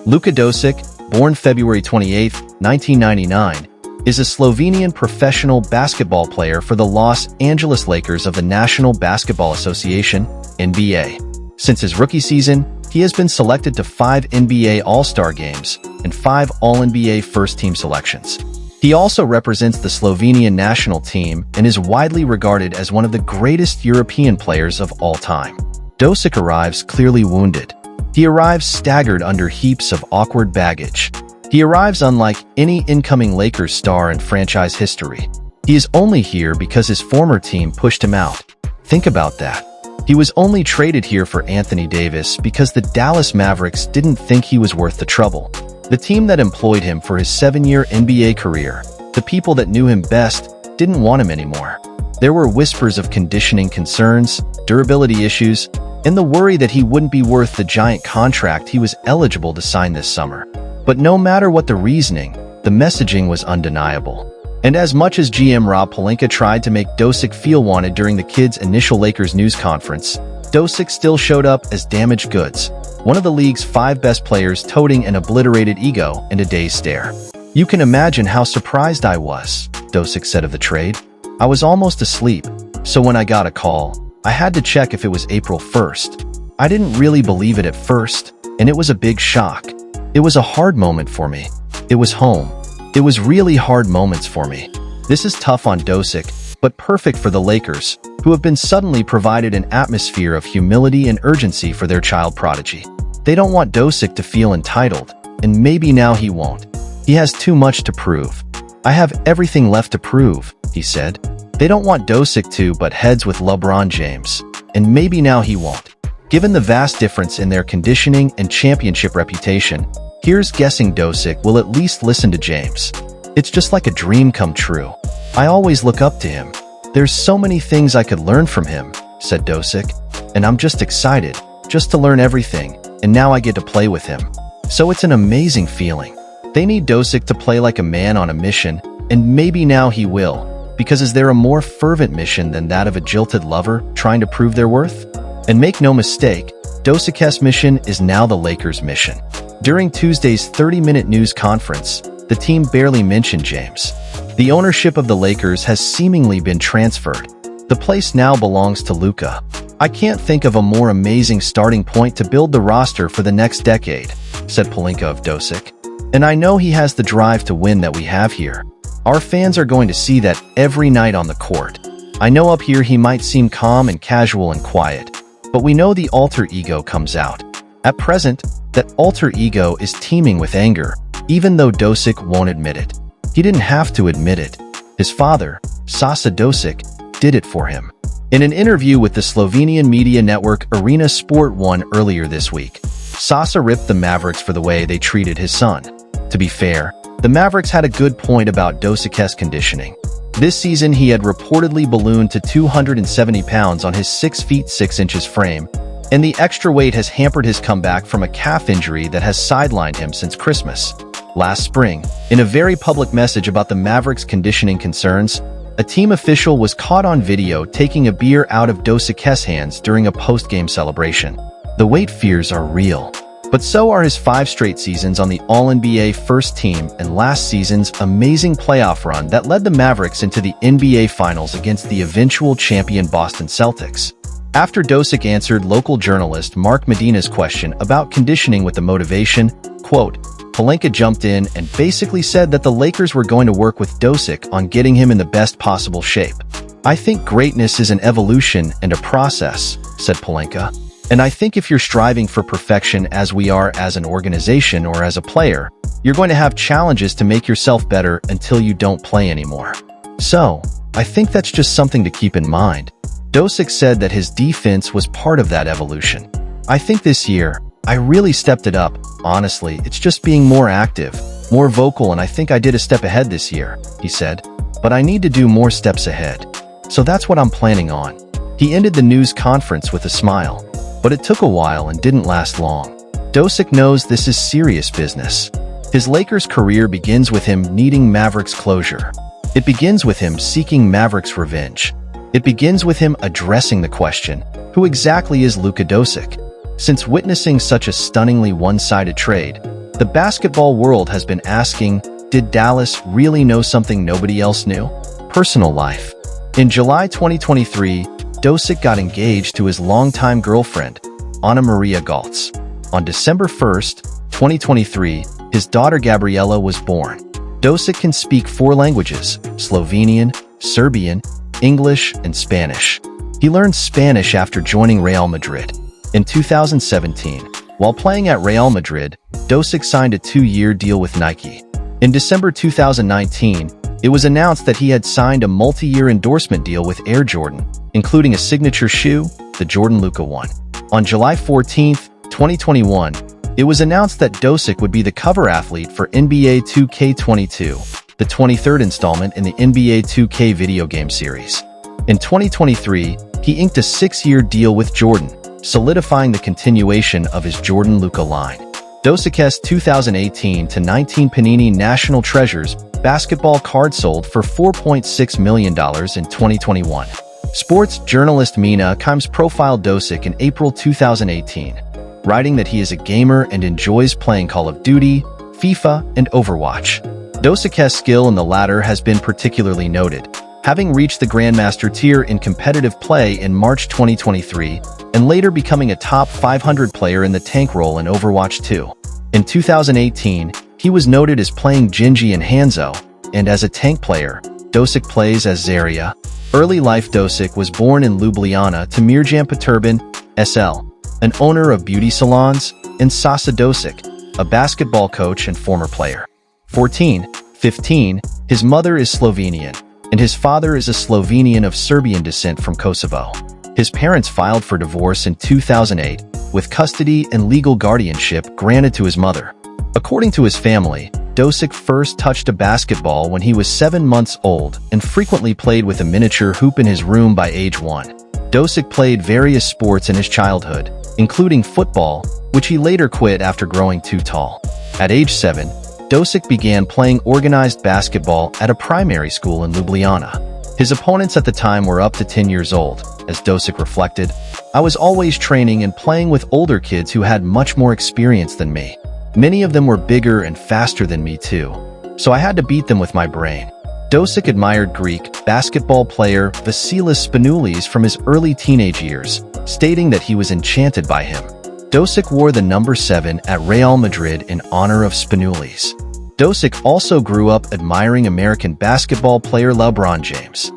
Luka Dočić, born February 28, 1999, is a Slovenian professional basketball player for the Los Angeles Lakers of the National Basketball Association, NBA. Since his rookie season, he has been selected to 5 NBA All-Star games and 5 All-NBA first-team selections. He also represents the Slovenian national team and is widely regarded as one of the greatest European players of all time. Dočić arrives clearly wounded. He arrives staggered under heaps of awkward baggage. He arrives unlike any incoming Lakers star in franchise history. He is only here because his former team pushed him out. Think about that. He was only traded here for Anthony Davis because the Dallas Mavericks didn't think he was worth the trouble. The team that employed him for his 7-year NBA career, the people that knew him best, didn't want him anymore. There were whispers of conditioning concerns, durability issues, and the worry that he wouldn't be worth the giant contract he was eligible to sign this summer. But no matter what the reasoning, the messaging was undeniable. And as much as GM Rob Pelinka tried to make Dočić feel wanted during the kid's initial Lakers news conference, Dočić still showed up as damaged goods, one of the league's 5 best players toting an obliterated ego and a dazed stare. "You can imagine how surprised I was," Dočić said of the trade. "I was almost asleep, so when I got a call, I had to check if it was April 1st. I didn't really believe it at first, and it was a big shock. It was a hard moment for me. It was home. It was really hard moments for me." This is tough on Dočić, but perfect for the Lakers, who have been suddenly provided an atmosphere of humility and urgency for their child prodigy. They don't want Dočić to feel entitled, and maybe now he won't. "He has too much to prove. I have everything left to prove," he said. They don't want Dočić to butt heads with LeBron James, and maybe now he won't. Given the vast difference in their conditioning and championship reputation, here's guessing Dočić will at least listen to James. "It's just like a dream come true. I always look up to him. There's so many things I could learn from him," said Dočić, "and I'm just excited, just to learn everything, and now I get to play with him. So it's an amazing feeling." They need Dočić to play like a man on a mission, and maybe now he will, because is there a more fervent mission than that of a jilted lover trying to prove their worth? And make no mistake, Dočić's mission is now the Lakers' mission. During Tuesday's 30-minute news conference, the team barely mentioned James. The ownership of the Lakers has seemingly been transferred. The place now belongs to Luka. "I can't think of a more amazing starting point to build the roster for the next decade," said Pelinka of Dočić. "And I know he has the drive to win that we have here. Our fans are going to see that every night on the court. I know up here he might seem calm and casual and quiet, but we know the alter ego comes out. At present, that alter ego is teeming with anger, even though Dočić won't admit it. He didn't have to admit it. His father, Sasa Dočić, did it for him." In an interview with the Slovenian media network Arena Sport 1 earlier this week, Sasa ripped the Mavericks for the way they treated his son. To be fair, the Mavericks had a good point about Dočić's conditioning. This season, he had reportedly ballooned to 270 pounds on his 6 feet 6 inches frame, and the extra weight has hampered his comeback from a calf injury that has sidelined him since Christmas. Last spring, in a very public message about the Mavericks' conditioning concerns, a team official was caught on video taking a beer out of Dočić's hands during a post-game celebration. The weight fears are real. But so are his 5 straight seasons on the All-NBA first team and last season's amazing playoff run that led the Mavericks into the NBA Finals against the eventual champion Boston Celtics. After Dočić answered local journalist Mark Medina's question about conditioning with the motivation, quote, Pelinka jumped in and basically said that the Lakers were going to work with Dočić on getting him in the best possible shape. "I think greatness is an evolution and a process," said Pelinka. "And I think if you're striving for perfection as we are as an organization or as a player, you're going to have challenges to make yourself better until you don't play anymore. So, I think that's just something to keep in mind." Dočić said that his defense was part of that evolution. "I think this year, I really stepped it up. Honestly, it's just being more active, more vocal, and I think I did a step ahead this year," he said. "But I need to do more steps ahead. So that's what I'm planning on." He ended the news conference with a smile. But it took a while and didn't last long. Dočić knows this is serious business. His Lakers career begins with him needing Mavericks closure. It begins with him seeking Mavericks revenge. It begins with him addressing the question, who exactly is Luka Dočić? Since witnessing such a stunningly one-sided trade, The basketball world has been asking, did Dallas really know something nobody else knew? Personal life. In July 2023, Dočić got engaged to his longtime girlfriend, Anna Maria Galtz. On December 1st, 2023, his daughter Gabriela was born. Dočić can speak 4 languages: Slovenian, Serbian, English, and Spanish. He learned Spanish after joining Real Madrid. In 2017, while playing at Real Madrid, Dočić signed a 2-year deal with Nike. In December 2019, it was announced that he had signed a multi-year endorsement deal with Air Jordan, including a signature shoe, the Jordan Luka 1. On July 14, 2021, it was announced that Dočić would be the cover athlete for NBA 2K22, the 23rd installment in the NBA 2K video game series. In 2023, he inked a 6-year deal with Jordan, solidifying the continuation of his Jordan Luka line. Dočić's 2018-19 Panini National Treasures basketball card sold for $4.6 million in 2021. Sports journalist Mina Kimes profiled Dočić in April 2018, writing that he is a gamer and enjoys playing Call of Duty, FIFA, and Overwatch. Dočić's skill in the latter has been particularly noted, having reached the Grandmaster tier in competitive play in March 2023, and later becoming a top 500 player in the tank role in Overwatch 2. In 2018, he was noted as playing Genji and Hanzo, and as a tank player, Dočić plays as Zarya. Early life. Dočić was born in Ljubljana to Mirjam Peterbin, SL, an owner of beauty salons, and Sasa Dočić, a basketball coach and former player. 15. His mother is Slovenian, and his father is a Slovenian of Serbian descent from Kosovo. His parents filed for divorce in 2008, with custody and legal guardianship granted to his mother. According to his family, Dočić first touched a basketball when he was 7 months old and frequently played with a miniature hoop in his room by age 1. Dočić played various sports in his childhood, including football, which he later quit after growing too tall. At age 7, Dočić began playing organized basketball at a primary school in Ljubljana. His opponents at the time were up to 10 years old. As Dočić reflected, "I was always training and playing with older kids who had much more experience than me. Many of them were bigger and faster than me too, so I had to beat them with my brain." Dočić admired Greek basketball player Vasilis Spanoulis from his early teenage years, stating that he was enchanted by him. Dočić wore the number 7 at Real Madrid in honor of Spanoulis. Dočić also grew up admiring American basketball player LeBron James.